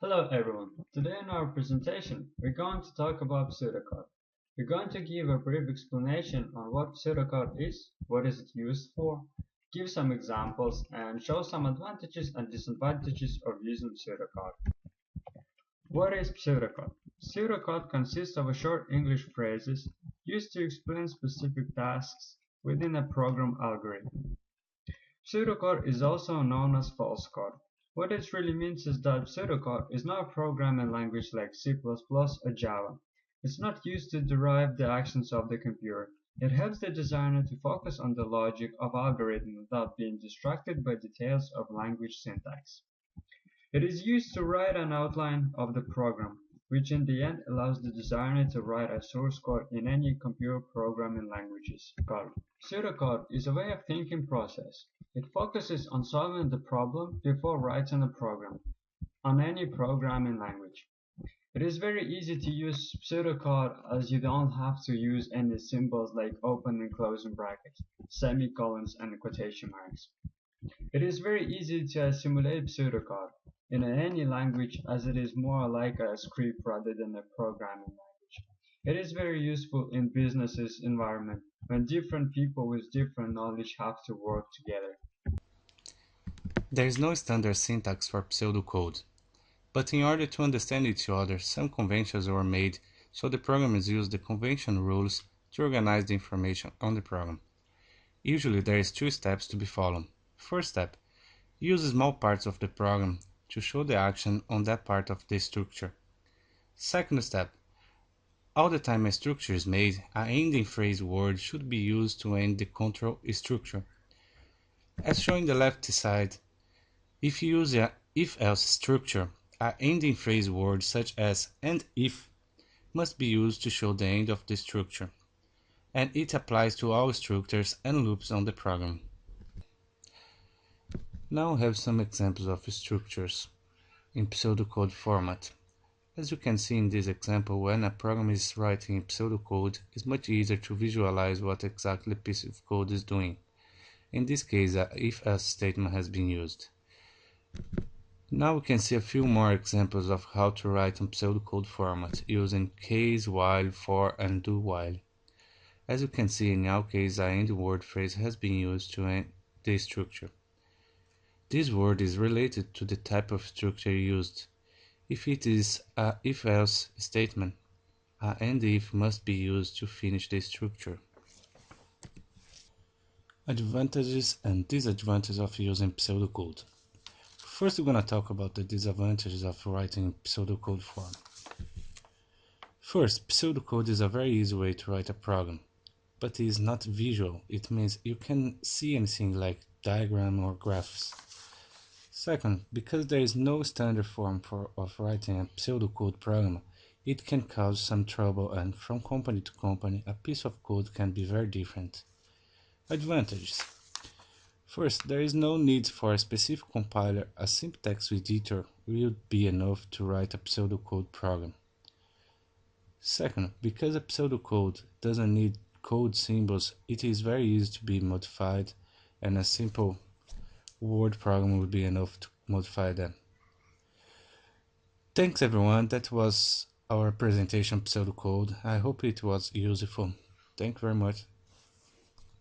Hello everyone. Today in our presentation, we're going to talk about pseudocode. We're going to give a brief explanation on what pseudocode is, what is it used for, give some examples, and show some advantages and disadvantages of using pseudocode. What is pseudocode? Pseudocode consists of a short English phrases used to explain specific tasks within a program algorithm. Pseudocode is also known as false code. What it really means is that pseudocode is not a programming language like C++ or Java. It's not used to derive the actions of the computer. It helps the designer to focus on the logic of algorithm without being distracted by details of language syntax. It is used to write an outline of the program, which in the end allows the designer to write a source code in any computer programming languages. Pseudocode is a way of thinking process. It focuses on solving the problem before writing a program, on any programming language. It is very easy to use pseudocode as you don't have to use any symbols like open and closing brackets, semicolons, and quotation marks. It is very easy to simulate pseudocode in any language as it is more like a script rather than a programming language. It is very useful in businesses environment when different people with different knowledge have to work together. There is no standard syntax for pseudocode, but in order to understand each other, some conventions were made so the programmers use the convention rules to organize the information on the program. Usually there is two steps to be followed. First step, use small parts of the program to show the action on that part of the structure. Second step, all the time a structure is made, an ending phrase word should be used to end the control structure. As shown in the left side, if you use a if-else structure, an ending phrase word such as "and if" must be used to show the end of the structure, and it applies to all structures and loops on the program. Now we have some examples of structures in pseudocode format. As you can see in this example, when a program is writing in pseudocode, it's much easier to visualize what exactly a piece of code is doing. In this case, a if-else statement has been used. Now we can see a few more examples of how to write in pseudocode format using case, while, for, and do while. As you can see, in our case, a end word phrase has been used to end the structure. This word is related to the type of structure used. If it is a if-else statement, a and if must be used to finish the structure. Advantages and disadvantages of using pseudocode. First, we're going to talk about the disadvantages of writing in pseudocode form. First, pseudocode is a very easy way to write a program, but it is not visual. It means you can see anything like diagram or graphs. Second, because there is no standard form of writing a pseudocode program, it can cause some trouble, and from company to company, a piece of code can be very different. Advantages. First, there is no need for a specific compiler. A simple text editor will be enough to write a pseudocode program. Second, because a pseudocode doesn't need code symbols, it is very easy to be modified, and a simple word program would be enough to modify them. Thanks everyone, that was our presentation of pseudocode. I hope it was useful. Thank you very much.